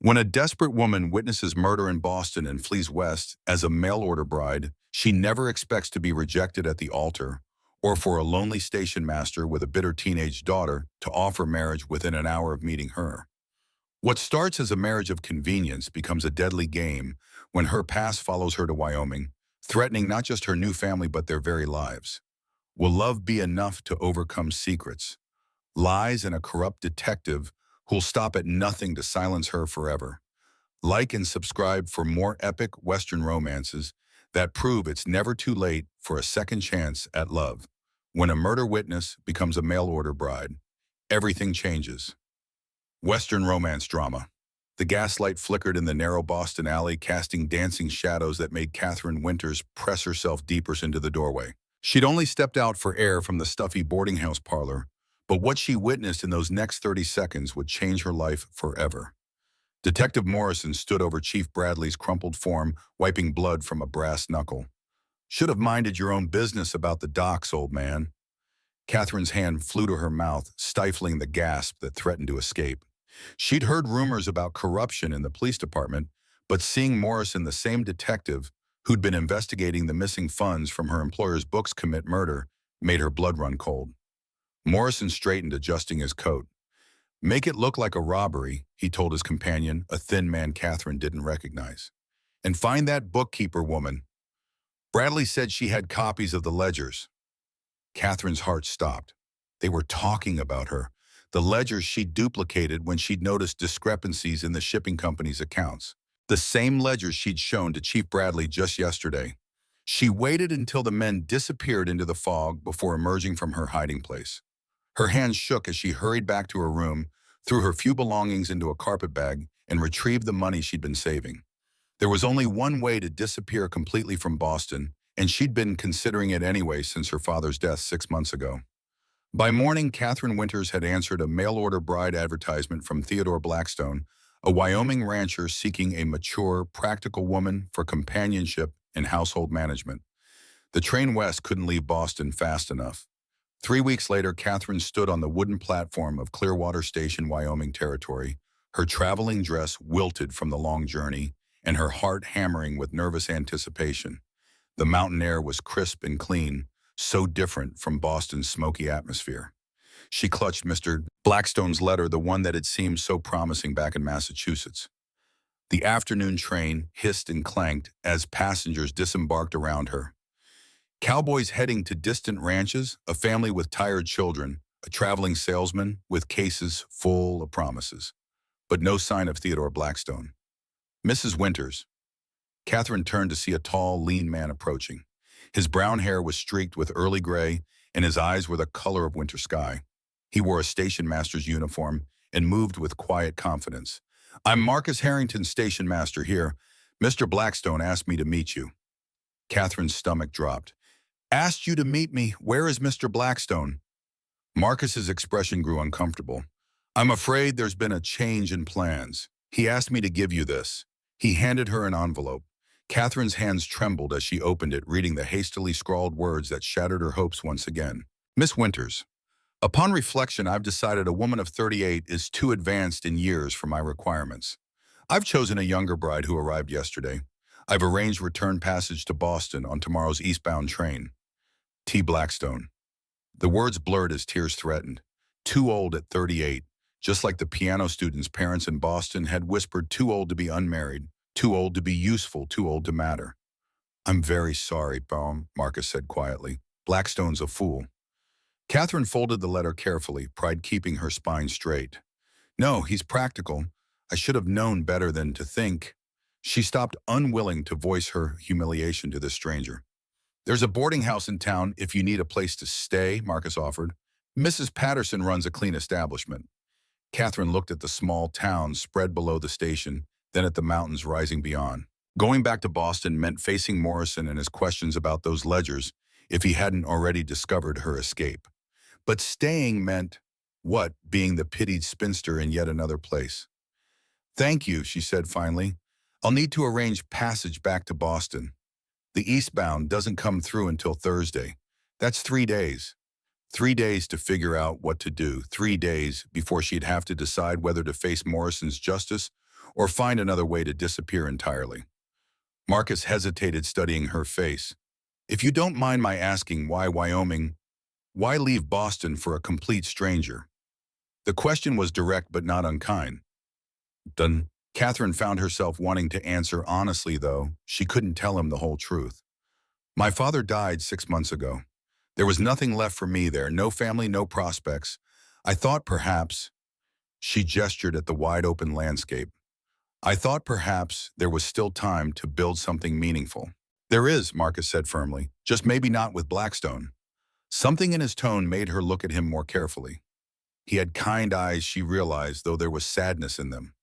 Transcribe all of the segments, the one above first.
When a desperate woman witnesses murder in Boston and flees west as a mail-order bride, she never expects to be rejected at the altar or for a lonely station master with a bitter teenage daughter to offer marriage within an hour of meeting her. What starts as a marriage of convenience becomes a deadly game when her past follows her to Wyoming, threatening not just her new family but their very lives. Will love be enough to overcome secrets, lies, and a corrupt detective who'll stop at nothing to silence her forever? Like and subscribe for more epic Western romances that prove it's never too late for a second chance at love. When a murder witness becomes a mail-order bride, everything changes. Western romance drama. The gaslight flickered in the narrow Boston alley, casting dancing shadows that made Catherine Winters press herself deeper into the doorway. She'd only stepped out for air from the stuffy boarding house parlor, but what she witnessed in those next 30 seconds would change her life forever. Detective Morrison stood over Chief Bradley's crumpled form, wiping blood from a brass knuckle. "Should have minded your own business about the docks, old man." Catherine's hand flew to her mouth, stifling the gasp that threatened to escape. She'd heard rumors about corruption in the police department, but seeing Morrison, the same detective who'd been investigating the missing funds from her employer's books commit murder, made her blood run cold. Morrison straightened, adjusting his coat. "Make it look like a robbery," he told his companion, a thin man Catherine didn't recognize. "And find that bookkeeper woman. Bradley said she had copies of the ledgers." Catherine's heart stopped. They were talking about her, the ledgers she'd duplicated when she'd noticed discrepancies in the shipping company's accounts. The same ledgers she'd shown to Chief Bradley just yesterday. She waited until the men disappeared into the fog before emerging from her hiding place. Her hands shook as she hurried back to her room, threw her few belongings into a carpet bag, and retrieved the money she'd been saving. There was only one way to disappear completely from Boston, and she'd been considering it anyway since her father's death 6 months ago. By morning, Catherine Winters had answered a mail-order bride advertisement from Theodore Blackstone, a Wyoming rancher seeking a mature, practical woman for companionship and household management. The train west couldn't leave Boston fast enough. 3 weeks later, Catherine stood on the wooden platform of Clearwater Station, Wyoming territory, her traveling dress wilted from the long journey, and her heart hammering with nervous anticipation. The mountain air was crisp and clean, so different from Boston's smoky atmosphere. She clutched Mr. Blackstone's letter, the one that had seemed so promising back in Massachusetts. The afternoon train hissed and clanked as passengers disembarked around her. Cowboys heading to distant ranches, a family with tired children, a traveling salesman with cases full of promises. But no sign of Theodore Blackstone. "Mrs. Winters." Catherine turned to see a tall, lean man approaching. His brown hair was streaked with early gray, and his eyes were the color of winter sky. He wore a station master's uniform and moved with quiet confidence. "I'm Marcus Harrington, station master here. Mr. Blackstone asked me to meet you." Catherine's stomach dropped. "Asked you to meet me? Where is Mr. Blackstone?" Marcus's expression grew uncomfortable. "I'm afraid there's been a change in plans. He asked me to give you this." He handed her an envelope. Catherine's hands trembled as she opened it, reading the hastily scrawled words that shattered her hopes once again. "Miss Winters, upon reflection, I've decided a woman of 38 is too advanced in years for my requirements. I've chosen a younger bride who arrived yesterday. I've arranged return passage to Boston on tomorrow's eastbound train. T. Blackstone." The words blurred as tears threatened. Too old at 38, just like the piano student's parents in Boston had whispered, too old to be unmarried, too old to be useful, too old to matter. "I'm very sorry, Baum," Marcus said quietly. "Blackstone's a fool." Catherine folded the letter carefully, pride keeping her spine straight. "No, he's practical. I should have known better than to think." She stopped, unwilling to voice her humiliation to this stranger. "There's a boarding house in town if you need a place to stay," Marcus offered. "Mrs. Patterson runs a clean establishment." Catherine looked at the small town spread below the station, then at the mountains rising beyond. Going back to Boston meant facing Morrison and his questions about those ledgers if he hadn't already discovered her escape. But staying meant, what, being the pitied spinster in yet another place. "Thank you," she said finally. "I'll need to arrange passage back to Boston. The eastbound doesn't come through until Thursday. That's 3 days. 3 days to figure out what to do. 3 days before she'd have to decide whether to face Morrison's justice or find another way to disappear entirely. Marcus hesitated, studying her face. If you don't mind my asking, why Wyoming? Why leave Boston for a complete stranger? The question was direct but not unkind. Done. Catherine found herself wanting to answer honestly, though she couldn't tell him the whole truth. My father died 6 months ago. There was nothing left for me there, no family, no prospects. I thought perhaps, she gestured at the wide-open landscape, I thought perhaps there was still time to build something meaningful. There is, Marcus said firmly, just maybe not with Blackstone. Something in his tone made her look at him more carefully. He had kind eyes, she realized, though there was sadness in them.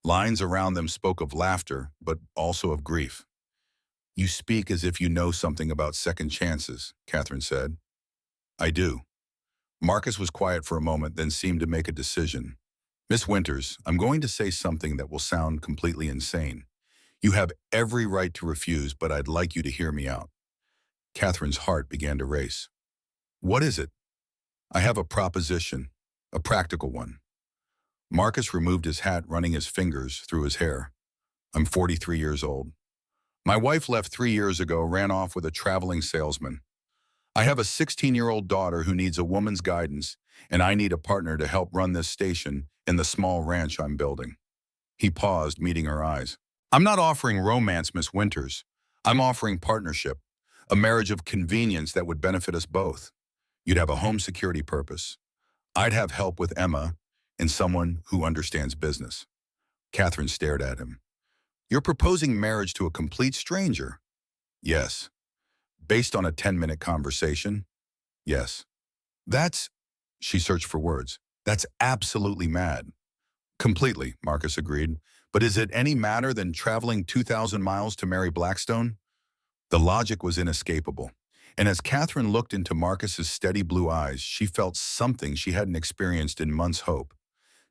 Lines around them spoke of laughter, but also of grief. You speak as if you know something about second chances, Catherine said. I do. Marcus was quiet for a moment, then seemed to make a decision. Miss Winters, I'm going to say something that will sound completely insane. You have every right to refuse, but I'd like you to hear me out. Catherine's heart began to race. What is it? I have a proposition, a practical one. Marcus removed his hat, running his fingers through his hair. I'm 43 years old. My wife left 3 years ago, ran off with a traveling salesman. I have a 16-year-old daughter who needs a woman's guidance, and I need a partner to help run this station in the small ranch I'm building. He paused, meeting her eyes. I'm not offering romance, Miss Winters. I'm offering partnership, a marriage of convenience that would benefit us both. You'd have a home security purpose. I'd have help with Emma and someone who understands business. Catherine stared at him. You're proposing marriage to a complete stranger? Yes. Based on a 10-minute conversation? Yes. That's, she searched for words, that's absolutely mad. Completely, Marcus agreed. But is it any madder than traveling 2,000 miles to marry Blackstone? The logic was inescapable. And as Catherine looked into Marcus's steady blue eyes, she felt something she hadn't experienced in months' hope.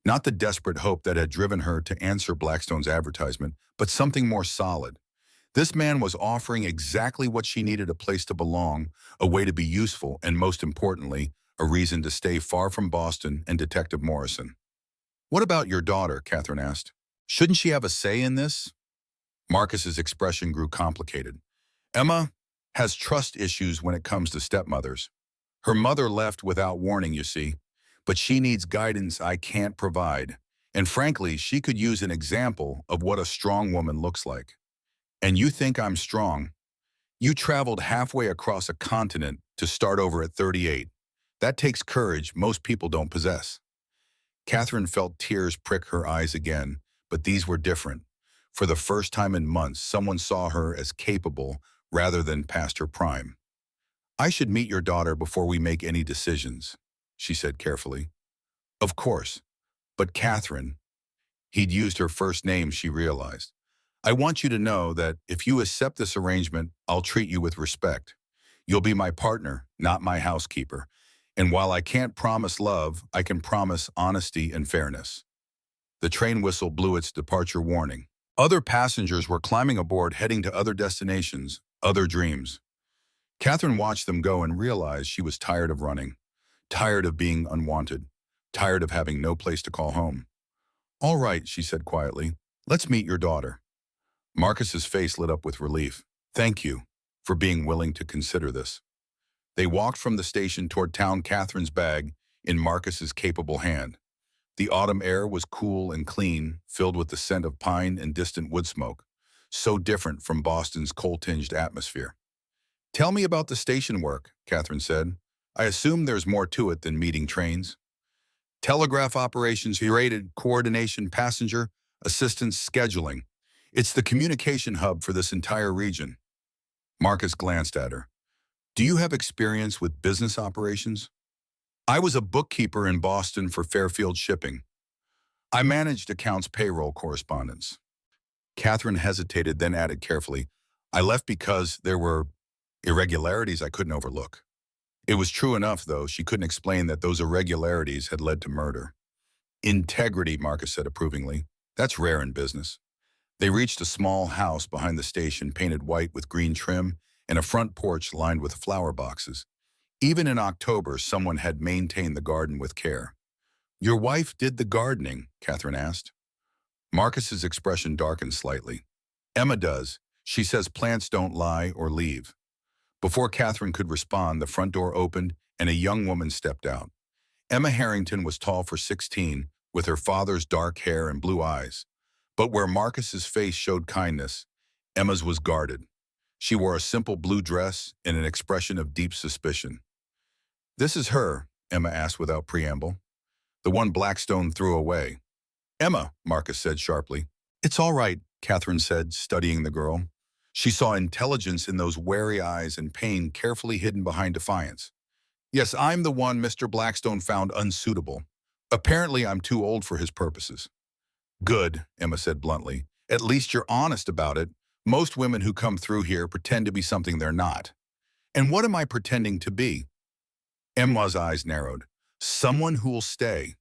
Not the desperate hope that had driven her to answer Blackstone's advertisement, but something more solid. This man was offering exactly what she needed: a place to belong, a way to be useful, and most importantly, a reason to stay far from Boston and Detective Morrison. What about your daughter? Catherine asked. Shouldn't she have a say in this? Marcus's expression grew complicated. Emma has trust issues when it comes to stepmothers. Her mother left without warning, you see, but she needs guidance I can't provide. And frankly, she could use an example of what a strong woman looks like. And you think I'm strong? You traveled halfway across a continent to start over at 38. That takes courage most people don't possess. Catherine felt tears prick her eyes again, but these were different. For the first time in months, someone saw her as capable rather than past her prime. I should meet your daughter before we make any decisions, she said carefully. Of course, but Catherine, he'd used her first name, she realized. I want you to know that if you accept this arrangement, I'll treat you with respect. You'll be my partner, not my housekeeper. And while I can't promise love, I can promise honesty and fairness. The train whistle blew its departure warning. Other passengers were climbing aboard, heading to other destinations, other dreams. Catherine watched them go and realized she was tired of running, tired of being unwanted, tired of having no place to call home. All right, she said quietly, let's meet your daughter. Marcus's face lit up with relief. Thank you for being willing to consider this. They walked from the station toward town, Catherine's bag in Marcus's capable hand. The autumn air was cool and clean, filled with the scent of pine and distant wood smoke, so different from Boston's coal-tinged atmosphere. Tell me about the station work, Catherine said. I assume there's more to it than meeting trains. Telegraph operations, rated coordination, passenger assistance, scheduling. It's the communication hub for this entire region. Marcus glanced at her. Do you have experience with business operations? I was a bookkeeper in Boston for Fairfield Shipping. I managed accounts payroll correspondence. Catherine hesitated, then added carefully, I left because there were irregularities I couldn't overlook. It was true enough, though, she couldn't explain that those irregularities had led to murder. Integrity, Marcus said approvingly. That's rare in business. They reached a small house behind the station, painted white with green trim, and a front porch lined with flower boxes. Even in October, someone had maintained the garden with care. Your wife did the gardening? Catherine asked. Marcus's expression darkened slightly. Emma does. She says plants don't lie or leave. Before Catherine could respond, the front door opened and a young woman stepped out. Emma Harrington was tall for 16, with her father's dark hair and blue eyes. But where Marcus's face showed kindness, Emma's was guarded. She wore a simple blue dress and an expression of deep suspicion. "This is her," Emma asked without preamble. "The one Blackstone threw away." "Emma," Marcus said sharply. "It's all right," Catherine said, studying the girl. She saw intelligence in those wary eyes and pain carefully hidden behind defiance. "Yes, I'm the one Mr. Blackstone found unsuitable. Apparently, I'm too old for his purposes." "Good," Emma said bluntly. "At least you're honest about it. Most women who come through here pretend to be something they're not." "And what am I pretending to be?" Emma's eyes narrowed. "Someone who'll stay."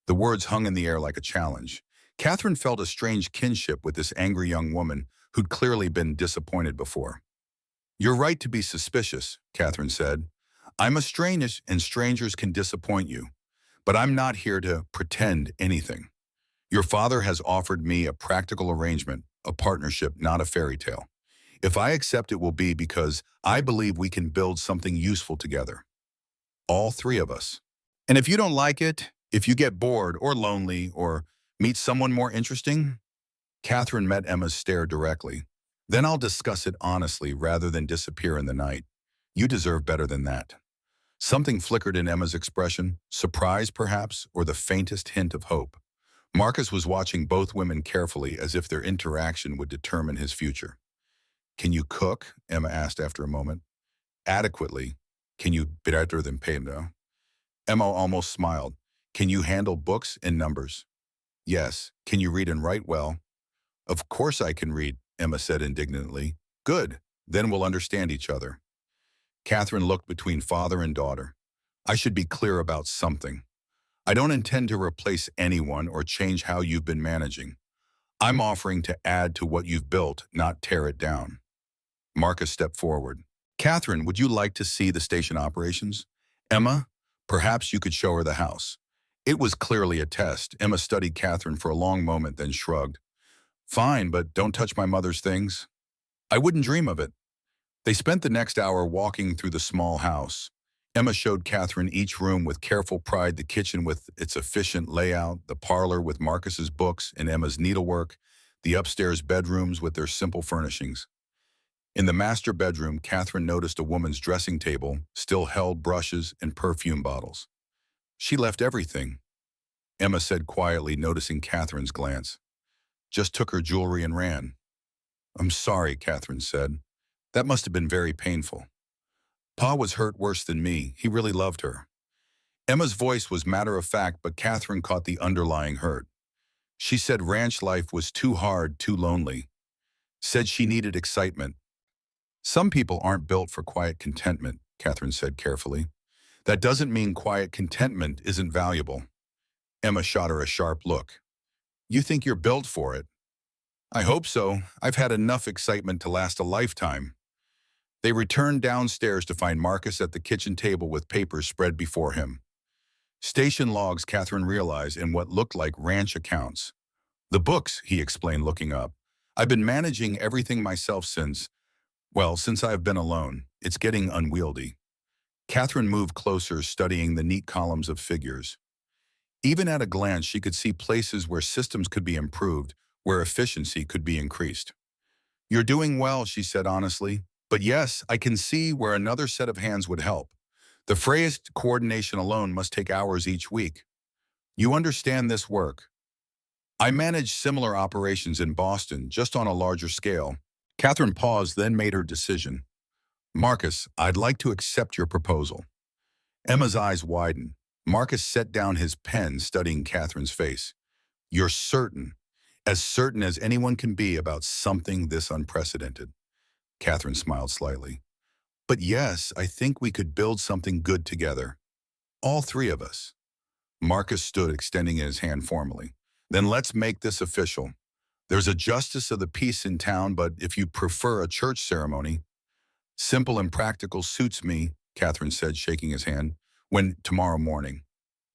The words hung in the air like a challenge. Catherine felt a strange kinship with this angry young woman who'd clearly been disappointed before. "You're right to be suspicious," Catherine said. "I'm a strange and strangers can disappoint you. But I'm not here to pretend anything. Your father has offered me a practical arrangement, a partnership, not a fairy tale. If I accept it will be because I believe we can build something useful together. All three of us. And if you don't like it, if you get bored or lonely or meet someone more interesting," Catherine met Emma's stare directly. "Then I'll discuss it honestly rather than disappear in the night. You deserve better than that." Something flickered in Emma's expression, surprise perhaps, or the faintest hint of hope. Marcus was watching both women carefully as if their interaction would determine his future. "Can you cook?" Emma asked after a moment. "Adequately. Can you better than Pedro?" Emma almost smiled. "Can you handle books and numbers?" "Yes. Can you read and write well?" "Of course I can read," Emma said indignantly. "Good. Then we'll understand each other." Catherine looked between father and daughter. "I should be clear about something. I don't intend to replace anyone or change how you've been managing. I'm offering to add to what you've built, not tear it down." Marcus stepped forward. "Catherine, would you like to see the station operations?" "Emma, perhaps you could show her the house." It was clearly a test. Emma studied Catherine for a long moment, then shrugged. "Fine, but don't touch my mother's things." "I wouldn't dream of it." They spent the next hour walking through the small house. Emma showed Catherine each room with careful pride, the kitchen with its efficient layout, the parlor with Marcus's books and Emma's needlework, the upstairs bedrooms with their simple furnishings. In the master bedroom, Catherine noticed a woman's dressing table still held brushes and perfume bottles. "She left everything," Emma said quietly, noticing Catherine's glance. "Just took her jewelry and ran." "I'm sorry," Catherine said. "That must have been very painful." "Pa was hurt worse than me. He really loved her." Emma's voice was matter-of-fact, but Catherine caught the underlying hurt. She said ranch life was too hard, too lonely. Said she needed excitement. "Some people aren't built for quiet contentment," Catherine said carefully. "That doesn't mean quiet contentment isn't valuable." Emma shot her a sharp look. "You think you're built for it?" "I hope so. I've had enough excitement to last a lifetime." They returned downstairs to find Marcus at the kitchen table with papers spread before him. Station logs, Catherine realized, in what looked like ranch accounts. "The books," he explained, looking up. "I've been managing everything myself since I've been alone. It's getting unwieldy." Catherine moved closer, studying the neat columns of figures. Even at a glance, she could see places where systems could be improved, where efficiency could be increased. "You're doing well," she said honestly. "But yes, I can see where another set of hands would help. The phrased coordination alone must take hours each week. You understand this work." "I manage similar operations in Boston, just on a larger scale." Catherine paused, then made her decision. "Marcus, I'd like to accept your proposal." Emma's eyes widened. Marcus set down his pen, studying Catherine's face. "You're certain, as certain as anyone can be about something this unprecedented?" Catherine smiled slightly. "But yes, I think we could build something good together. All three of us." Marcus stood, extending his hand formally. "Then let's make this official. There's a justice of the peace in town, but if you prefer a church ceremony..." "Simple and practical suits me," Catherine said, shaking his hand. "When tomorrow morning?"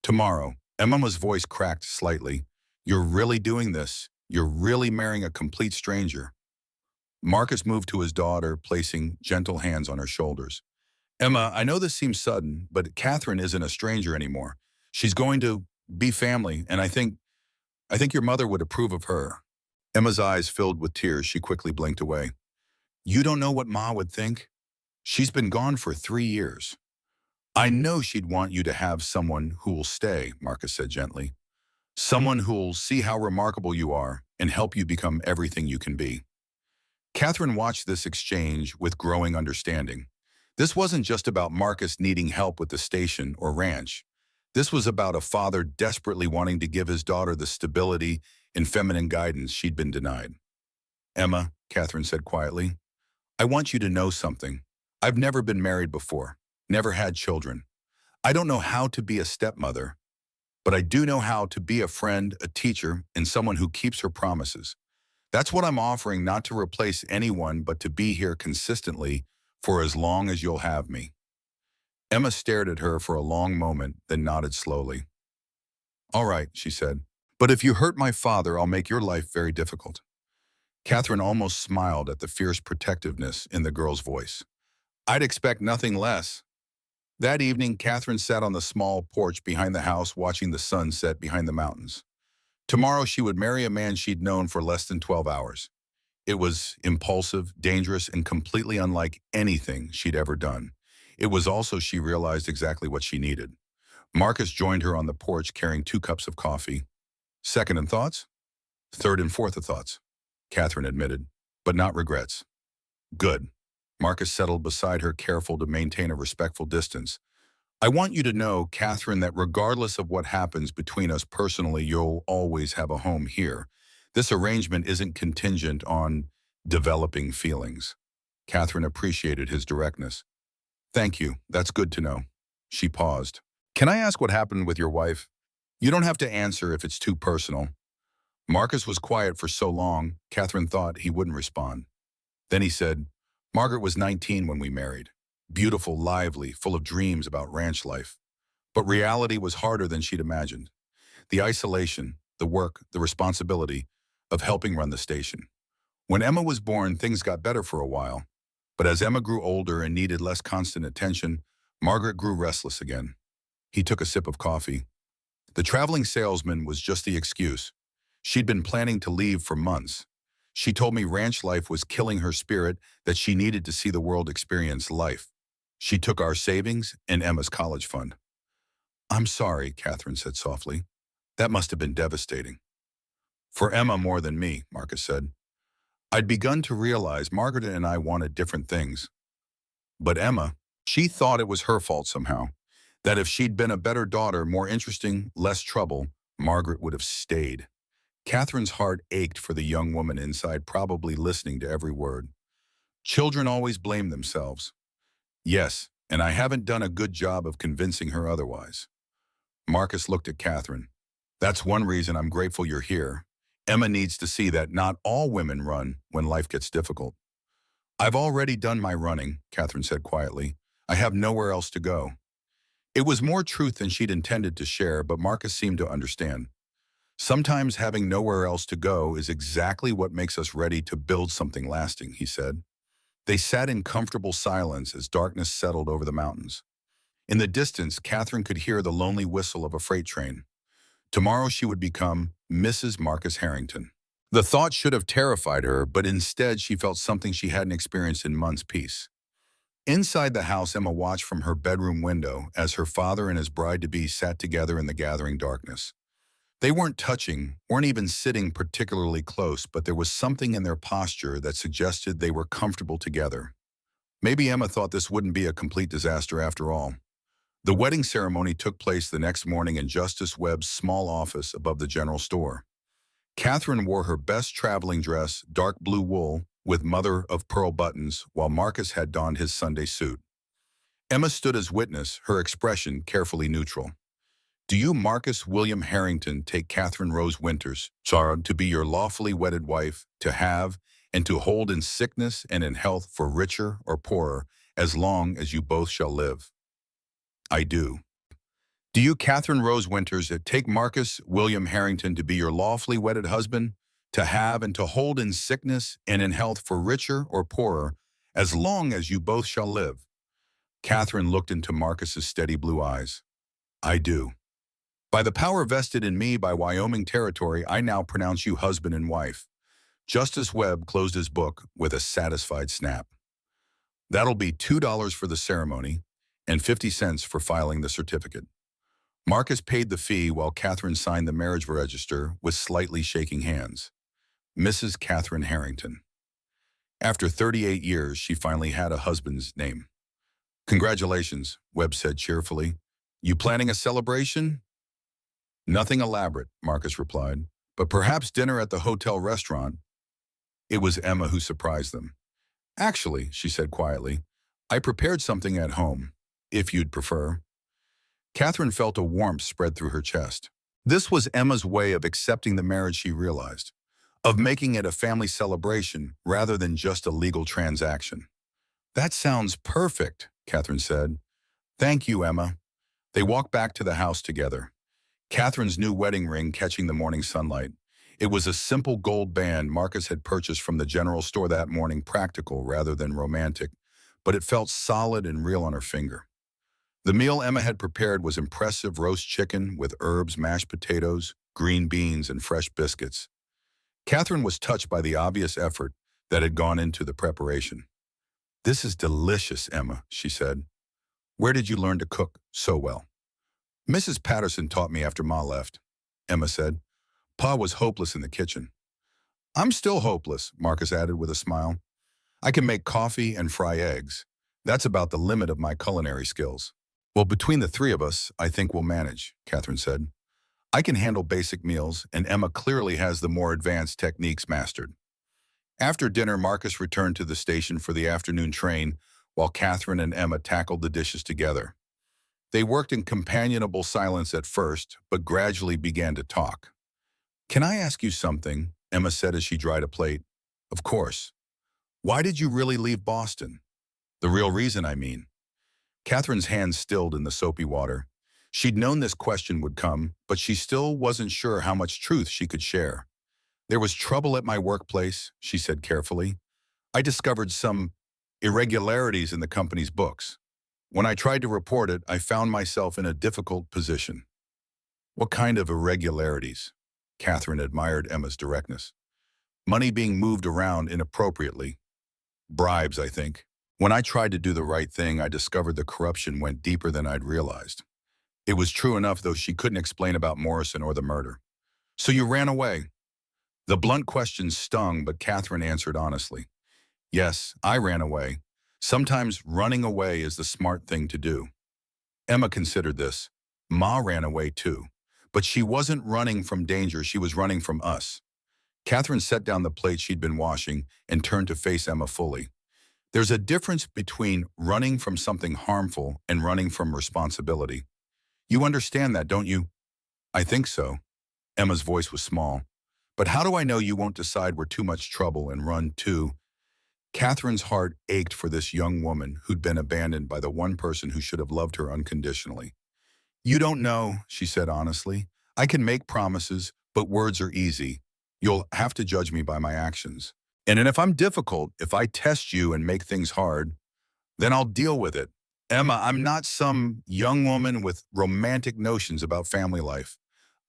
"Tomorrow." Emma's voice cracked slightly. "You're really doing this? You're really marrying a complete stranger." Marcus moved to his daughter, placing gentle hands on her shoulders. "Emma, I know this seems sudden, but Catherine isn't a stranger anymore. She's going to be family, and I think your mother would approve of her." Emma's eyes filled with tears. She quickly blinked away. "You don't know what Ma would think? She's been gone for 3 years." "I know she'd want you to have someone who will stay," Marcus said gently. "Someone who will see how remarkable you are and help you become everything you can be." Catherine watched this exchange with growing understanding. This wasn't just about Marcus needing help with the station or ranch. This was about a father desperately wanting to give his daughter the stability and feminine guidance she'd been denied. "Emma," Catherine said quietly, "I want you to know something. I've never been married before, never had children. I don't know how to be a stepmother, but I do know how to be a friend, a teacher, and someone who keeps her promises. That's what I'm offering, not to replace anyone, but to be here consistently for as long as you'll have me." Emma stared at her for a long moment, then nodded slowly. "All right," she said. "But if you hurt my father, I'll make your life very difficult." Catherine almost smiled at the fierce protectiveness in the girl's voice. "I'd expect nothing less." That evening, Catherine sat on the small porch behind the house watching the sun set behind the mountains. Tomorrow she would marry a man she'd known for less than 12 hours. It was impulsive, dangerous, and completely unlike anything she'd ever done. It was also, she realized, exactly what she needed. Marcus joined her on the porch carrying 2 cups of coffee. "Second and thoughts?" "Third and fourth of thoughts," Catherine admitted, "but not regrets." "Good." Marcus settled beside her, careful to maintain a respectful distance. "I want you to know, Catherine, that regardless of what happens between us personally, you'll always have a home here. This arrangement isn't contingent on developing feelings." Catherine appreciated his directness. "Thank you. That's good to know." She paused. "Can I ask what happened with your wife?" "You don't have to answer if it's too personal." Marcus was quiet for so long, Catherine thought he wouldn't respond. Then he said, "Margaret was 19 when we married. Beautiful, lively, full of dreams about ranch life. But reality was harder than she'd imagined. The isolation, the work, the responsibility of helping run the station. When Emma was born, things got better for a while. But as Emma grew older and needed less constant attention, Margaret grew restless again." He took a sip of coffee. "The traveling salesman was just the excuse. She'd been planning to leave for months. She told me ranch life was killing her spirit, that she needed to see the world experience life. She took our savings and Emma's college fund." "I'm sorry," Catherine said softly. "That must have been devastating." "For Emma more than me," Marcus said. "I'd begun to realize Margaret and I wanted different things. But Emma, she thought it was her fault somehow. That if she'd been a better daughter, more interesting, less trouble, Margaret would have stayed." Catherine's heart ached for the young woman inside, probably listening to every word. "Children always blame themselves." "Yes, and I haven't done a good job of convincing her otherwise." Marcus looked at Catherine. "That's one reason I'm grateful you're here. Emma needs to see that not all women run when life gets difficult." "I've already done my running," Catherine said quietly. "I have nowhere else to go." It was more truth than she'd intended to share, but Marcus seemed to understand. "Sometimes having nowhere else to go is exactly what makes us ready to build something lasting," he said. They sat in comfortable silence as darkness settled over the mountains. In the distance, Catherine could hear the lonely whistle of a freight train. Tomorrow she would become Mrs. Marcus Harrington. The thought should have terrified her, but instead she felt something she hadn't experienced in months: peace. Inside the house, Emma watched from her bedroom window as her father and his bride-to-be sat together in the gathering darkness. They weren't touching, weren't even sitting particularly close, but there was something in their posture that suggested they were comfortable together. Maybe Emma thought this wouldn't be a complete disaster after all. The wedding ceremony took place the next morning in Justice Webb's small office above the general store. Catherine wore her best traveling dress, dark blue wool, with mother-of-pearl buttons, while Marcus had donned his Sunday suit. Emma stood as witness, her expression carefully neutral. "Do you, Marcus William Harrington, take Catherine Rose Winters, Sarah, to be your lawfully wedded wife, to have and to hold in sickness and in health, for richer or poorer, as long as you both shall live?" "I do." "Do you, Catherine Rose Winters, take Marcus William Harrington to be your lawfully wedded husband, to have and to hold in sickness and in health for richer or poorer, as long as you both shall live. Catherine looked into Marcus's steady blue eyes. I do. By the power vested in me by Wyoming territory, I now pronounce you husband and wife. Justice Webb closed his book with a satisfied snap. That'll be $2 for the ceremony and 50 cents for filing the certificate. Marcus paid the fee while Catherine signed the marriage register with slightly shaking hands. Mrs. Catherine Harrington. After 38 years, she finally had a husband's name. Congratulations, Webb said cheerfully. You planning a celebration? Nothing elaborate, Marcus replied, but perhaps dinner at the hotel restaurant. It was Emma who surprised them. Actually, she said quietly, I prepared something at home, if you'd prefer. Catherine felt a warmth spread through her chest. This was Emma's way of accepting the marriage, she realized, of making it a family celebration rather than just a legal transaction. That sounds perfect, Catherine said. Thank you, Emma. They walked back to the house together. Catherine's new wedding ring catching the morning sunlight. It was a simple gold band Marcus had purchased from the general store that morning, practical rather than romantic, but it felt solid and real on her finger. The meal Emma had prepared was impressive roast chicken with herbs, mashed potatoes, green beans, and fresh biscuits. Catherine was touched by the obvious effort that had gone into the preparation. This is delicious, Emma, she said. Where did you learn to cook so well? Mrs. Patterson taught me after Ma left, Emma said. Pa was hopeless in the kitchen. I'm still hopeless, Marcus added with a smile. I can make coffee and fry eggs. That's about the limit of my culinary skills. Well, between the three of us, I think we'll manage, Catherine said. I can handle basic meals, and Emma clearly has the more advanced techniques mastered. After dinner, Marcus returned to the station for the afternoon train, while Catherine and Emma tackled the dishes together. They worked in companionable silence at first, but gradually began to talk. Can I ask you something? Emma said as she dried a plate. Of course. Why did you really leave Boston? The real reason, I mean. Catherine's hands stilled in the soapy water. She'd known this question would come, but she still wasn't sure how much truth she could share. There was trouble at my workplace, she said carefully. I discovered some irregularities in the company's books. When I tried to report it, I found myself in a difficult position. What kind of irregularities? Catherine admired Emma's directness. Money being moved around inappropriately. Bribes, I think. When I tried to do the right thing, I discovered the corruption went deeper than I'd realized. It was true enough, though she couldn't explain about Morrison or the murder. So you ran away? The blunt question stung, but Catherine answered honestly. Yes, I ran away. Sometimes running away is the smart thing to do. Emma considered this. Ma ran away too. But she wasn't running from danger, she was running from us. Catherine set down the plate she'd been washing and turned to face Emma fully. There's a difference between running from something harmful and running from responsibility. You understand that, don't you? I think so. Emma's voice was small. But how do I know you won't decide we're too much trouble and run too? Catherine's heart ached for this young woman who'd been abandoned by the one person who should have loved her unconditionally. You don't know, she said honestly. I can make promises, but words are easy. You'll have to judge me by my actions. And if I'm difficult, if I test you and make things hard, then I'll deal with it. Emma, I'm not some young woman with romantic notions about family life.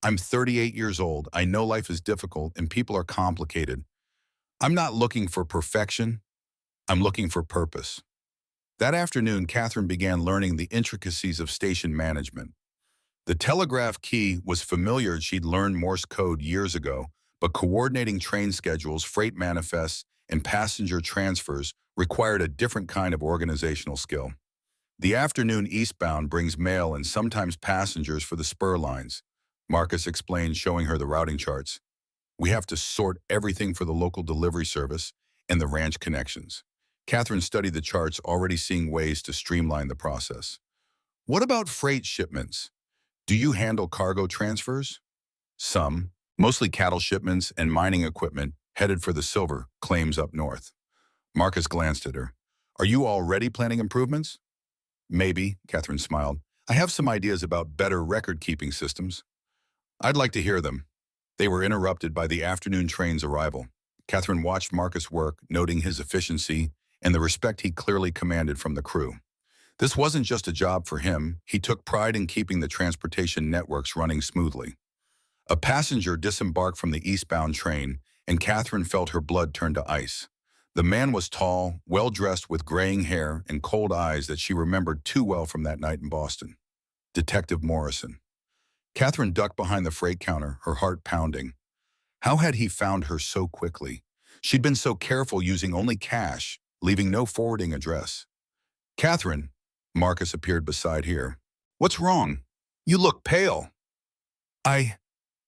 I'm 38 years old. I know life is difficult and people are complicated. I'm not looking for perfection. I'm looking for purpose. That afternoon, Catherine began learning the intricacies of station management. The telegraph key was familiar. She'd learned Morse code years ago, but coordinating train schedules, freight manifests, and passenger transfers required a different kind of organizational skill. The afternoon eastbound brings mail and sometimes passengers for the spur lines, Marcus explained, showing her the routing charts. We have to sort everything for the local delivery service and the ranch connections. Catherine studied the charts, already seeing ways to streamline the process. What about freight shipments? Do you handle cargo transfers? Some, mostly cattle shipments and mining equipment headed for the silver claims up north. Marcus glanced at her. Are you already planning improvements? Maybe, Catherine smiled. I have some ideas about better record-keeping systems. I'd like to hear them. They were interrupted by the afternoon train's arrival. Catherine watched Marcus work, noting his efficiency and the respect he clearly commanded from the crew. This wasn't just a job for him. He took pride in keeping the transportation networks running smoothly. A passenger disembarked from the eastbound train, and Catherine felt her blood turn to ice. The man was tall, well-dressed with graying hair and cold eyes that she remembered too well from that night in Boston. Detective Morrison. Catherine ducked behind the freight counter, her heart pounding. How had he found her so quickly? She'd been so careful using only cash, leaving no forwarding address. Catherine, Marcus appeared beside her. What's wrong? You look pale. I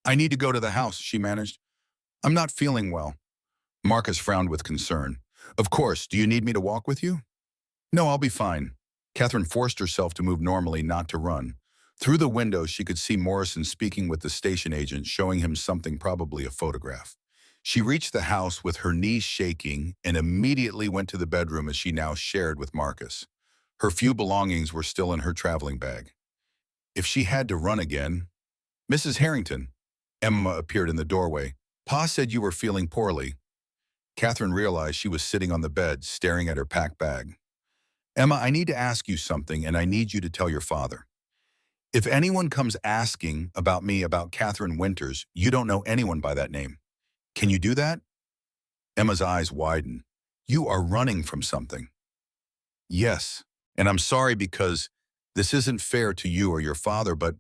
I need to go to the house, she managed. I'm not feeling well. Marcus frowned with concern. Of course, do you need me to walk with you? No, I'll be fine. Catherine forced herself to move normally, not to run. Through the window, she could see Morrison speaking with the station agent, showing him something, probably a photograph. She reached the house with her knees shaking and immediately went to the bedroom as she now shared with Marcus. Her few belongings were still in her traveling bag. If she had to run again... Mrs. Harrington. Emma appeared in the doorway. Pa said you were feeling poorly. Catherine realized she was sitting on the bed, staring at her packed bag. Emma, I need to ask you something, and I need you to tell your father. If anyone comes asking about me, about Catherine Winters, you don't know anyone by that name. Can you do that? Emma's eyes widened. You are running from something. Yes, and I'm sorry because this isn't fair to you or your father, but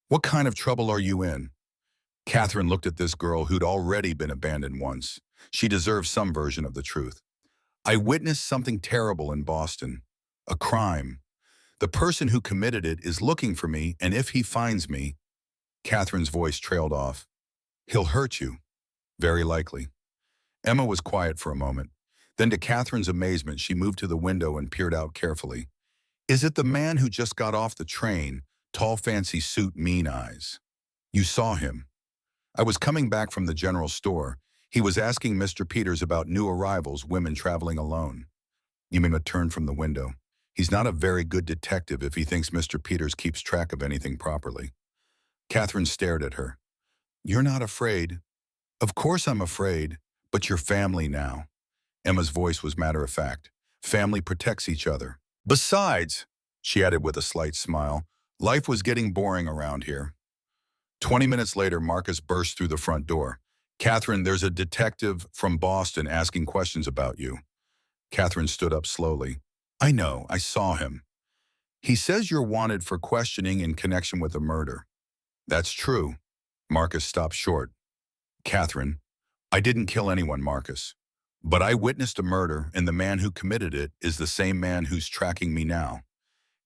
what kind of trouble are you in? Catherine looked at this girl who'd already been abandoned once. She deserved some version of the truth. I witnessed something terrible in Boston. A crime. The person who committed it is looking for me, and if he finds me... Catherine's voice trailed off. He'll hurt you. Very likely. Emma was quiet for a moment. Then to Catherine's amazement, she moved to the window and peered out carefully. Is it the man who just got off the train? Tall, fancy suit, mean eyes. You saw him. I was coming back from the general store. He was asking Mr. Peters about new arrivals, women traveling alone. Emma turned from the window. He's not a very good detective if he thinks Mr. Peters keeps track of anything properly. Catherine stared at her. You're not afraid. Of course I'm afraid, but you're family now. Emma's voice was matter-of-fact. Family protects each other. Besides, she added with a slight smile, life was getting boring around here. 20 minutes later, Marcus burst through the front door. Catherine, there's a detective from Boston asking questions about you. Catherine stood up slowly. I know, I saw him. He says you're wanted for questioning in connection with a murder. That's true. Marcus stopped short. Catherine, I didn't kill anyone, Marcus. But I witnessed a murder, and the man who committed it is the same man who's tracking me now.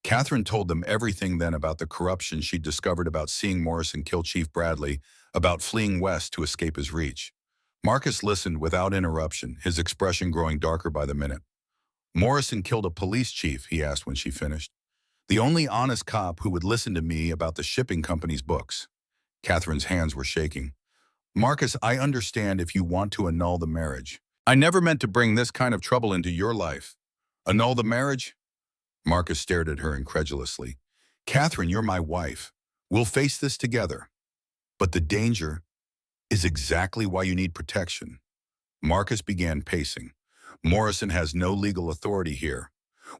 Catherine told them everything then about the corruption she'd discovered, about seeing Morrison kill Chief Bradley, about fleeing west to escape his reach. Marcus listened without interruption, his expression growing darker by the minute. Morrison killed a police chief, he asked when she finished. The only honest cop who would listen to me about the shipping company's books. Catherine's hands were shaking. Marcus, I understand if you want to annul the marriage. I never meant to bring this kind of trouble into your life. Annul the marriage? Marcus stared at her incredulously. Catherine, you're my wife. We'll face this together. But the danger is exactly why you need protection. Marcus began pacing. Morrison has no legal authority here.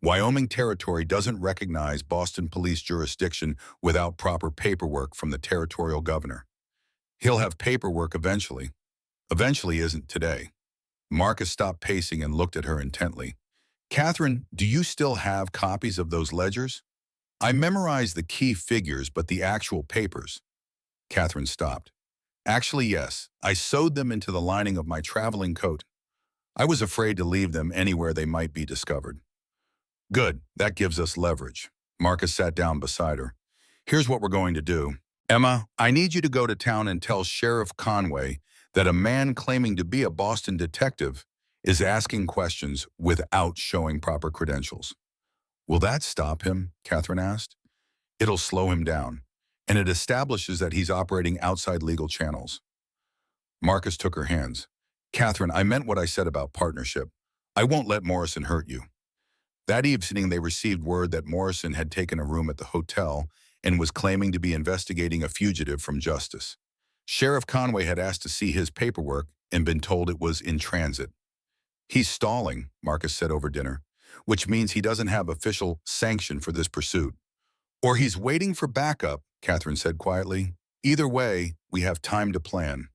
Wyoming territory doesn't recognize Boston police jurisdiction without proper paperwork from the territorial governor. He'll have paperwork eventually. Eventually isn't today. Marcus stopped pacing and looked at her intently. Catherine, do you still have copies of those ledgers? I memorized the key figures, but the actual papers. Catherine stopped. Actually, yes. I sewed them into the lining of my traveling coat. I was afraid to leave them anywhere they might be discovered. Good, that gives us leverage. Marcus sat down beside her. Here's what we're going to do. Emma, I need you to go to town and tell Sheriff Conway that a man claiming to be a Boston detective is asking questions without showing proper credentials. Will that stop him? Catherine asked. It'll slow him down, and it establishes that he's operating outside legal channels. Marcus took her hands. Catherine, I meant what I said about partnership. I won't let Morrison hurt you. That evening, they received word that Morrison had taken a room at the hotel and was claiming to be investigating a fugitive from justice. Sheriff Conway had asked to see his paperwork and been told it was in transit. He's stalling, Marcus said over dinner, which means he doesn't have official sanction for this pursuit. Or he's waiting for backup, Catherine said quietly. Either way, we have time to plan.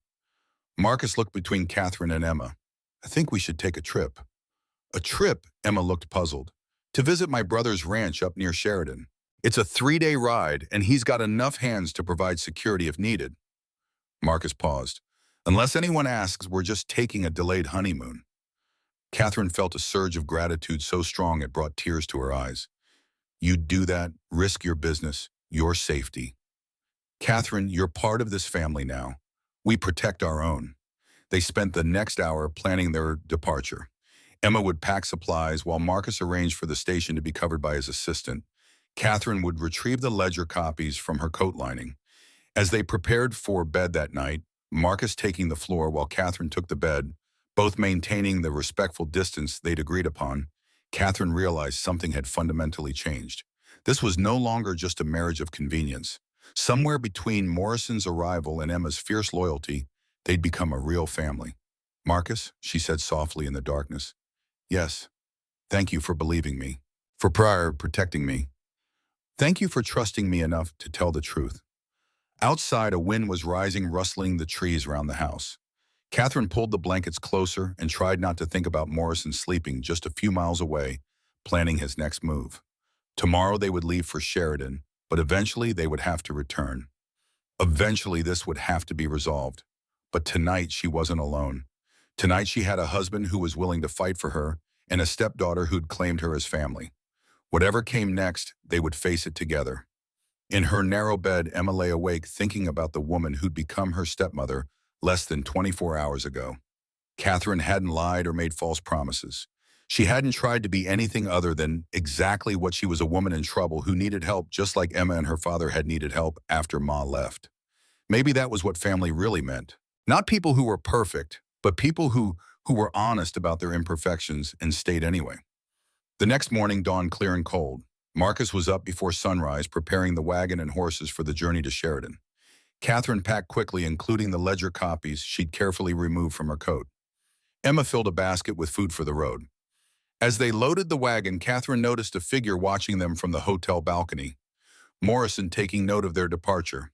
Marcus looked between Catherine and Emma. I think we should take a trip. A trip, Emma looked puzzled. To visit my brother's ranch up near Sheridan. It's a 3-day ride, and he's got enough hands to provide security if needed. Marcus paused. Unless anyone asks, we're just taking a delayed honeymoon. Catherine felt a surge of gratitude so strong it brought tears to her eyes. You'd do that, risk your business, your safety. Catherine, you're part of this family now. We protect our own. They spent the next hour planning their departure. Emma would pack supplies while Marcus arranged for the station to be covered by his assistant. Catherine would retrieve the ledger copies from her coat lining. As they prepared for bed that night, Marcus taking the floor while Catherine took the bed, both maintaining the respectful distance they'd agreed upon, Catherine realized something had fundamentally changed. This was no longer just a marriage of convenience. Somewhere between Morrison's arrival and Emma's fierce loyalty, they'd become a real family. Marcus, she said softly in the darkness. Yes, thank you for believing me, for protecting me. Thank you for trusting me enough to tell the truth. Outside, a wind was rising, rustling the trees around the house. Catherine pulled the blankets closer and tried not to think about Morrison sleeping just a few miles away, planning his next move. Tomorrow they would leave for Sheridan, but eventually they would have to return. Eventually this would have to be resolved. But tonight she wasn't alone. Tonight she had a husband who was willing to fight for her and a stepdaughter who'd claimed her as family. Whatever came next, they would face it together. In her narrow bed, Emma lay awake thinking about the woman who'd become her stepmother less than 24 hours ago. Catherine hadn't lied or made false promises. She hadn't tried to be anything other than exactly what she was, a woman in trouble who needed help just like Emma and her father had needed help after Ma left. Maybe that was what family really meant. Not people who were perfect, but people who were honest about their imperfections and stayed anyway. The next morning dawned clear and cold. Marcus was up before sunrise preparing the wagon and horses for the journey to Sheridan. Catherine packed quickly, including the ledger copies she'd carefully removed from her coat. Emma filled a basket with food for the road. As they loaded the wagon, Catherine noticed a figure watching them from the hotel balcony. Morrison taking note of their departure.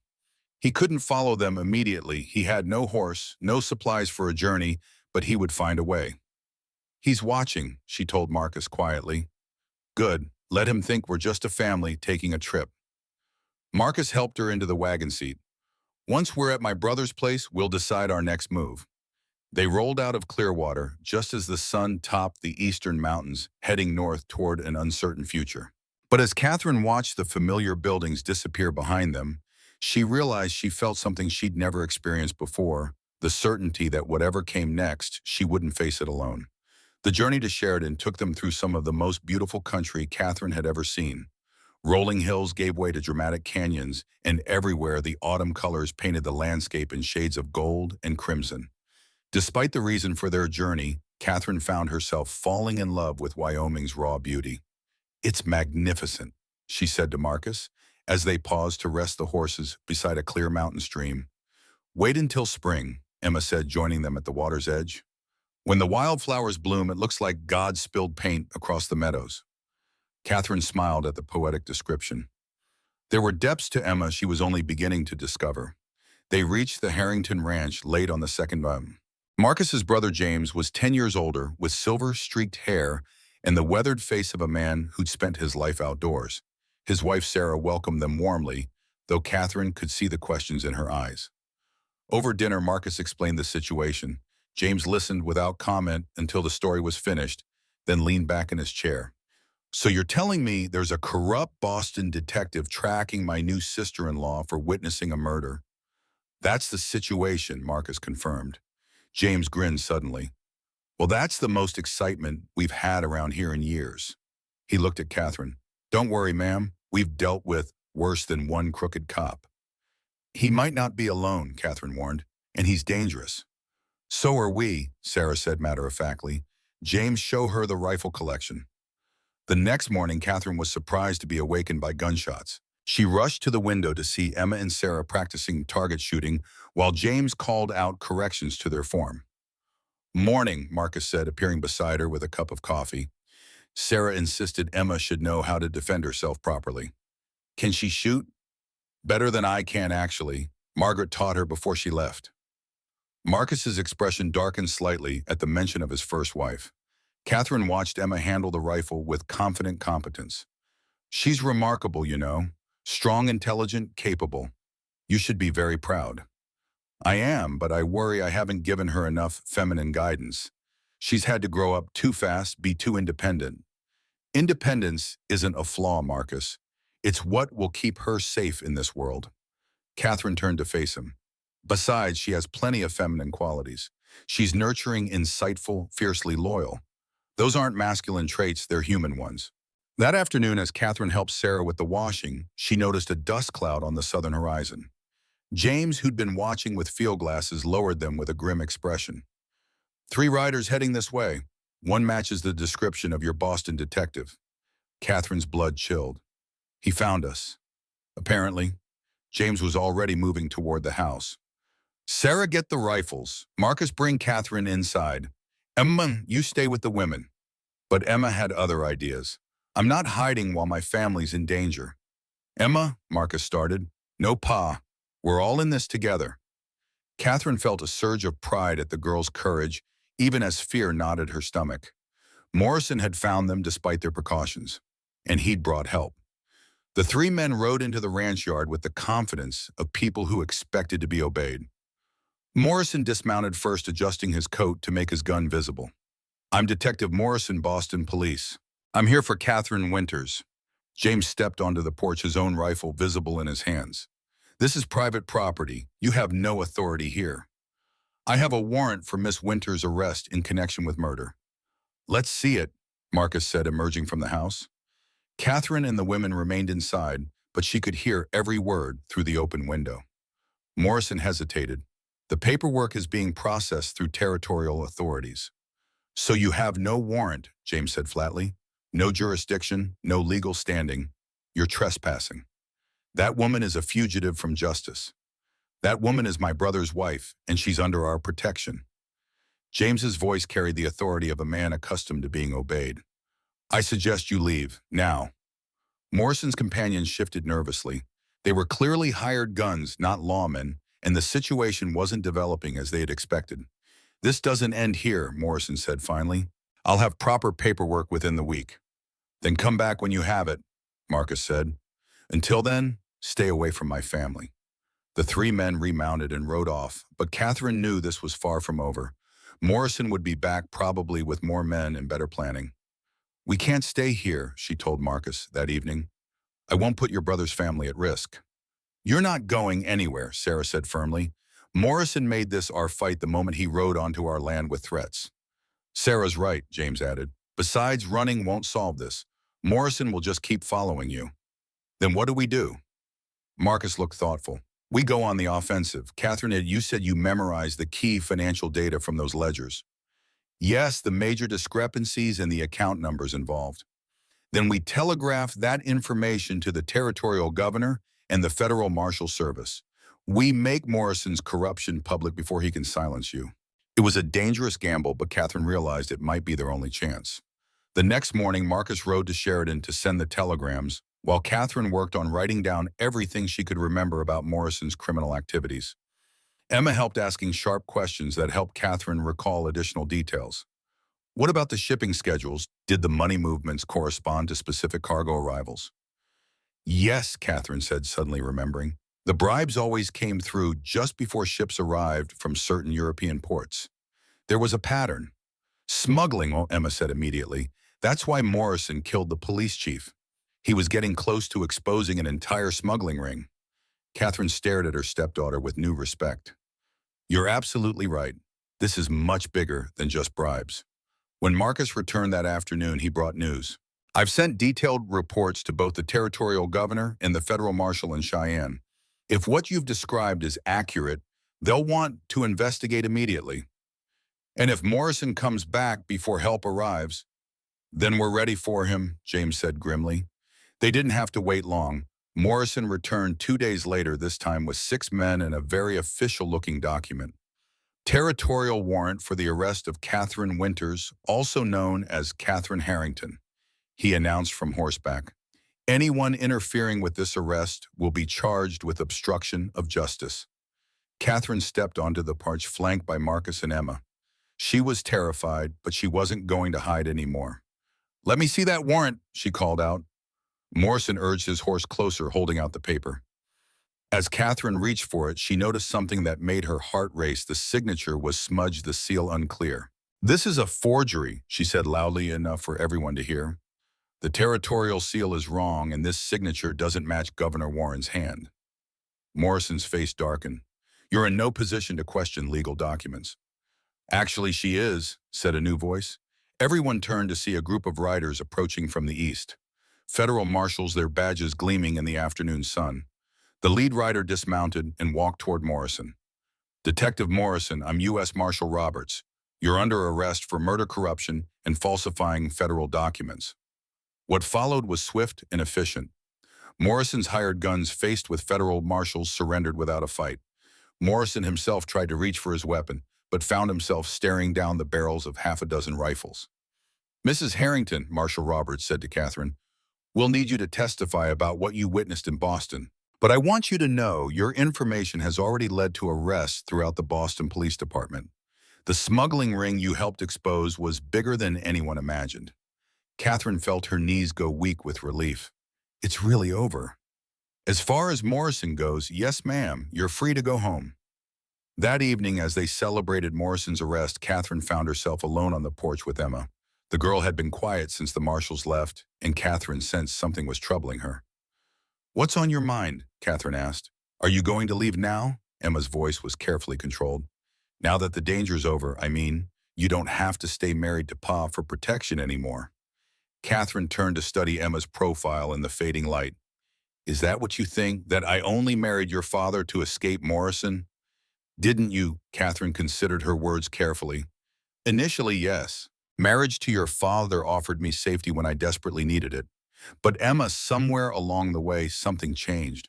He couldn't follow them immediately. He had no horse, no supplies for a journey, but he would find a way. He's watching, she told Marcus quietly. Good. Let him think we're just a family taking a trip. Marcus helped her into the wagon seat. Once we're at my brother's place, we'll decide our next move. They rolled out of Clearwater just as the sun topped the eastern mountains, heading north toward an uncertain future. But as Catherine watched the familiar buildings disappear behind them, she realized she felt something she'd never experienced before, the certainty that whatever came next, she wouldn't face it alone. The journey to Sheridan took them through some of the most beautiful country Catherine had ever seen. Rolling hills gave way to dramatic canyons, and everywhere the autumn colors painted the landscape in shades of gold and crimson. Despite the reason for their journey, Catherine found herself falling in love with Wyoming's raw beauty. It's magnificent, she said to Marcus, as they paused to rest the horses beside a clear mountain stream. Wait until spring, Emma said, joining them at the water's edge. When the wildflowers bloom, it looks like God spilled paint across the meadows. Catherine smiled at the poetic description. There were depths to Emma she was only beginning to discover. They reached the Harrington Ranch late on the second month. Marcus's brother James was 10 years older, with silver-streaked hair and the weathered face of a man who'd spent his life outdoors. His wife Sarah welcomed them warmly, though Catherine could see the questions in her eyes. Over dinner, Marcus explained the situation. James listened without comment until the story was finished, then leaned back in his chair. So you're telling me there's a corrupt Boston detective tracking my new sister-in-law for witnessing a murder? That's the situation, Marcus confirmed. James grinned suddenly. Well, that's the most excitement we've had around here in years. He looked at Catherine. Don't worry, ma'am. We've dealt with worse than one crooked cop. He might not be alone, Catherine warned, and he's dangerous. So are we, Sarah said matter-of-factly. James, show her the rifle collection. The next morning, Catherine was surprised to be awakened by gunshots. She rushed to the window to see Emma and Sarah practicing target shooting while James called out corrections to their form. "Morning," Marcus said, appearing beside her with a cup of coffee. Sarah insisted Emma should know how to defend herself properly. "Can she shoot?" "Better than I can, actually. Margaret taught her before she left." Marcus's expression darkened slightly at the mention of his first wife. Catherine watched Emma handle the rifle with confident competence. "She's remarkable, you know. Strong, intelligent, capable. You should be very proud." "I am, but I worry I haven't given her enough feminine guidance. She's had to grow up too fast, be too independent." "Independence isn't a flaw, Marcus. It's what will keep her safe in this world." Catherine turned to face him. "Besides, she has plenty of feminine qualities. She's nurturing, insightful, fiercely loyal. Those aren't masculine traits, they're human ones." That afternoon, as Catherine helped Sarah with the washing, she noticed a dust cloud on the southern horizon. James, who'd been watching with field glasses, lowered them with a grim expression. "Three riders heading this way. One matches the description of your Boston detective." Catherine's blood chilled. "He found us." Apparently, James was already moving toward the house. "Sarah, get the rifles. Marcus, bring Catherine inside. Emma, you stay with the women." But Emma had other ideas. "I'm not hiding while my family's in danger." "Emma," Marcus started. "No, Pa. We're all in this together." Catherine felt a surge of pride at the girl's courage, even as fear knotted her stomach. Morrison had found them despite their precautions, and he'd brought help. The three men rode into the ranch yard with the confidence of people who expected to be obeyed. Morrison dismounted first, adjusting his coat to make his gun visible. "I'm Detective Morrison, Boston Police. I'm here for Catherine Winters." James stepped onto the porch, his own rifle visible in his hands. "This is private property. You have no authority here." "I have a warrant for Miss Winters' arrest in connection with murder." "Let's see it," Marcus said, emerging from the house. Catherine and the women remained inside, but she could hear every word through the open window. Morrison hesitated. "The paperwork is being processed through territorial authorities." "So you have no warrant," James said flatly. "No jurisdiction, no legal standing. You're trespassing. That woman is a fugitive from justice. That woman is my brother's wife, and she's under our protection." James's voice carried the authority of a man accustomed to being obeyed. "I suggest you leave, now." Morrison's companions shifted nervously. They were clearly hired guns, not lawmen, and the situation wasn't developing as they had expected. "This doesn't end here," Morrison said finally. "I'll have proper paperwork within the week." "Then come back when you have it," Marcus said. "Until then, stay away from my family." The three men remounted and rode off, but Catherine knew this was far from over. Morrison would be back, probably with more men and better planning. "We can't stay here," she told Marcus that evening. "I won't put your brother's family at risk." "You're not going anywhere," Sarah said firmly. "Morrison made this our fight the moment he rode onto our land with threats." "Sarah's right," James added. "Besides, running won't solve this. Morrison will just keep following you." "Then what do we do?" Marcus looked thoughtful. "We go on the offensive. Catherine, you said you memorized the key financial data from those ledgers." "Yes, the major discrepancies and the account numbers involved." "Then we telegraph that information to the territorial governor and the federal marshal service. We make Morrison's corruption public before he can silence you." It was a dangerous gamble, but Catherine realized it might be their only chance. The next morning, Marcus rode to Sheridan to send the telegrams, while Catherine worked on writing down everything she could remember about Morrison's criminal activities. Emma helped, asking sharp questions that helped Catherine recall additional details. "What about the shipping schedules? Did the money movements correspond to specific cargo arrivals?" "Yes," Catherine said, suddenly remembering. "The bribes always came through just before ships arrived from certain European ports. There was a pattern." "Smuggling," Emma said immediately. "That's why Morrison killed the police chief. He was getting close to exposing an entire smuggling ring." Catherine stared at her stepdaughter with new respect. "You're absolutely right. This is much bigger than just bribes." When Marcus returned that afternoon, he brought news. "I've sent detailed reports to both the territorial governor and the federal marshal in Cheyenne. If what you've described is accurate, they'll want to investigate immediately. And if Morrison comes back before help arrives, then we're ready for him," James said grimly. They didn't have to wait long. Morrison returned 2 days later, this time with 6 men and a very official-looking document. Territorial warrant for the arrest of Catherine Winters, also known as Catherine Harrington, he announced from horseback. Anyone interfering with this arrest will be charged with obstruction of justice. Catherine stepped onto the porch flanked by Marcus and Emma. She was terrified, but she wasn't going to hide anymore. "Let me see that warrant," she called out. Morrison urged his horse closer, holding out the paper. As Catherine reached for it, she noticed something that made her heart race. The signature was smudged, the seal unclear. "This is a forgery," she said loudly enough for everyone to hear. "The territorial seal is wrong, and this signature doesn't match Governor Warren's hand." Morrison's face darkened. "You're in no position to question legal documents." "Actually, she is," said a new voice. Everyone turned to see a group of riders approaching from the east. Federal marshals, their badges gleaming in the afternoon sun. The lead rider dismounted and walked toward Morrison. "Detective Morrison, I'm U.S. Marshal Roberts. You're under arrest for murder, corruption, and falsifying federal documents." What followed was swift and efficient. Morrison's hired guns, faced with federal marshals, surrendered without a fight. Morrison himself tried to reach for his weapon, but found himself staring down the barrels of half a dozen rifles. "Mrs. Harrington," Marshal Roberts said to Catherine, "we'll need you to testify about what you witnessed in Boston. But I want you to know your information has already led to arrests throughout the Boston Police Department. The smuggling ring you helped expose was bigger than anyone imagined." Catherine felt her knees go weak with relief. "It's really over." "As far as Morrison goes, yes, ma'am, you're free to go home." That evening, as they celebrated Morrison's arrest, Catherine found herself alone on the porch with Emma. The girl had been quiet since the marshals left, and Catherine sensed something was troubling her. "What's on your mind?" Catherine asked. "Are you going to leave now?" Emma's voice was carefully controlled. "Now that the danger's over, I mean, you don't have to stay married to Pa for protection anymore." Catherine turned to study Emma's profile in the fading light. "Is that what you think, that I only married your father to escape Morrison?" "Didn't you?" Catherine considered her words carefully. "Initially, yes. Marriage to your father offered me safety when I desperately needed it. But Emma, somewhere along the way, something changed."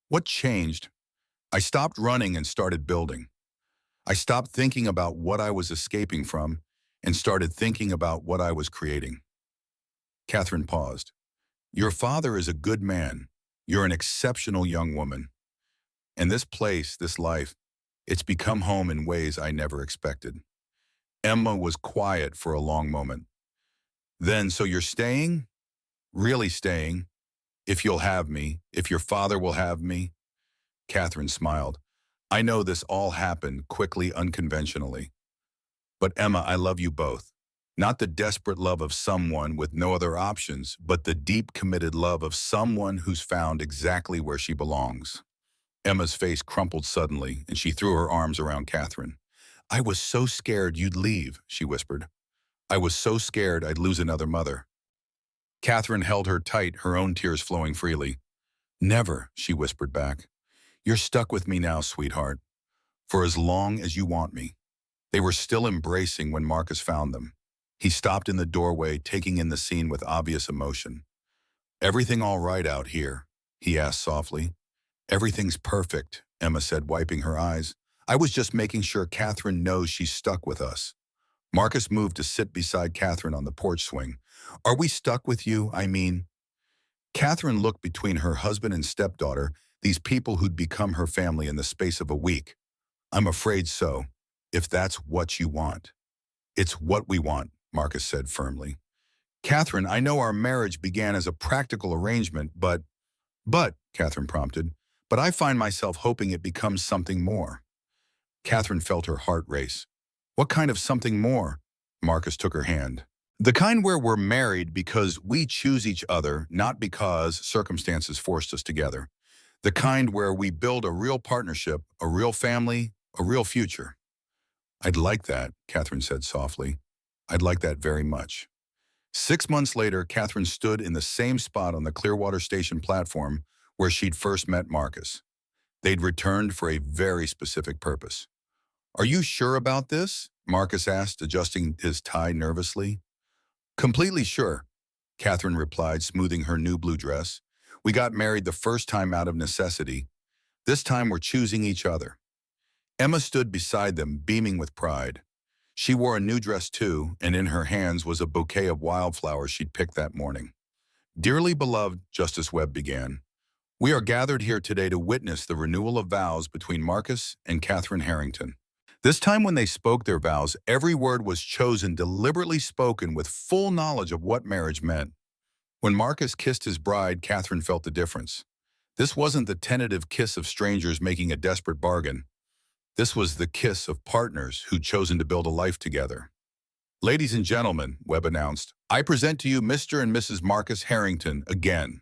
"What changed?" "I stopped running and started building. I stopped thinking about what I was escaping from and started thinking about what I was creating." Catherine paused. "Your father is a good man. You're an exceptional young woman. And this place, this life, it's become home in ways I never expected." Emma was quiet for a long moment. "Then, so you're staying? Really staying? If you'll have me, if your father will have me?" Catherine smiled. "I know this all happened quickly, unconventionally. But Emma, I love you both. Not the desperate love of someone with no other options, but the deep, committed love of someone who's found exactly where she belongs." Emma's face crumpled suddenly, and she threw her arms around Catherine. "I was so scared you'd leave," she whispered. "I was so scared I'd lose another mother." Catherine held her tight, her own tears flowing freely. "Never," she whispered back. "You're stuck with me now, sweetheart, for as long as you want me." They were still embracing when Marcus found them. He stopped in the doorway, taking in the scene with obvious emotion. "Everything all right out here?" he asked softly. "Everything's perfect," Emma said, wiping her eyes. "I was just making sure Catherine knows she's stuck with us." Marcus moved to sit beside Catherine on the porch swing. "Are we stuck with you, I mean?" Catherine looked between her husband and stepdaughter, these people who'd become her family in the space of a week. "I'm afraid so, if that's what you want." "It's what we want," Marcus said firmly. "Catherine, I know our marriage began as a practical arrangement, but, Catherine prompted, "but I find myself hoping it becomes something more." Catherine felt her heart race. "What kind of something more?" Marcus took her hand. "The kind where we're married because we choose each other, not because circumstances forced us together. The kind where we build a real partnership, a real family, a real future." "I'd like that," Catherine said softly. "I'd like that very much." 6 months later, Catherine stood in the same spot on the Clearwater Station platform where she'd first met Marcus. They'd returned for a very specific purpose. "Are you sure about this?" Marcus asked, adjusting his tie nervously. "Completely sure," Catherine replied, smoothing her new blue dress. We got married the first time out of necessity. This time we're choosing each other." Emma stood beside them, beaming with pride. She wore a new dress too, and in her hands was a bouquet of wildflowers she'd picked that morning. "Dearly beloved," Justice Webb began, "we are gathered here today to witness the renewal of vows between Marcus and Catherine Harrington." This time when they spoke their vows, every word was chosen, deliberately spoken with full knowledge of what marriage meant. When Marcus kissed his bride, Catherine felt the difference. This wasn't the tentative kiss of strangers making a desperate bargain. This was the kiss of partners who'd chosen to build a life together. "Ladies and gentlemen," Webb announced, "I present to you Mr. and Mrs. Marcus Harrington again."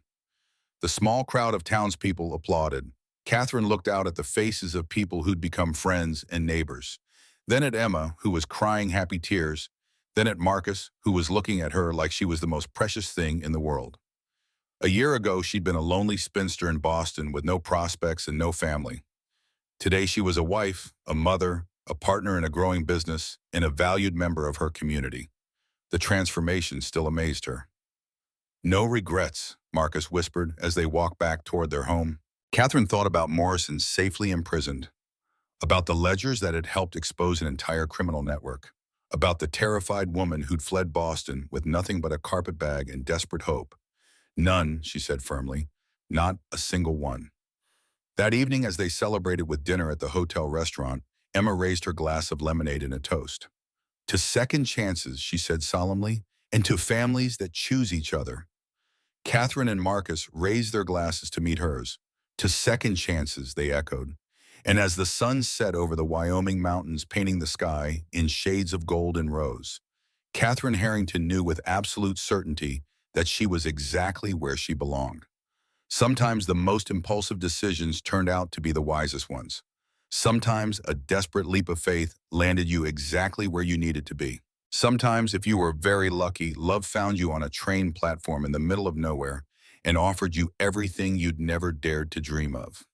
The small crowd of townspeople applauded. Catherine looked out at the faces of people who'd become friends and neighbors. Then at Emma, who was crying happy tears. Then at Marcus, who was looking at her like she was the most precious thing in the world. A year ago, she'd been a lonely spinster in Boston with no prospects and no family. Today, she was a wife, a mother, a partner in a growing business, and a valued member of her community. The transformation still amazed her. "No regrets," Marcus whispered as they walked back toward their home. Catherine thought about Morrison safely imprisoned, about the ledgers that had helped expose an entire criminal network, about the terrified woman who'd fled Boston with nothing but a carpetbag and desperate hope. "None," she said firmly, "not a single one." That evening, as they celebrated with dinner at the hotel restaurant, Emma raised her glass of lemonade in a toast. "To second chances," she said solemnly, "and to families that choose each other." Catherine and Marcus raised their glasses to meet hers. "To second chances," they echoed. And as the sun set over the Wyoming mountains, painting the sky in shades of gold and rose, Catherine Harrington knew with absolute certainty that she was exactly where she belonged. Sometimes the most impulsive decisions turned out to be the wisest ones. Sometimes a desperate leap of faith landed you exactly where you needed to be. Sometimes, if you were very lucky, love found you on a train platform in the middle of nowhere and offered you everything you'd never dared to dream of.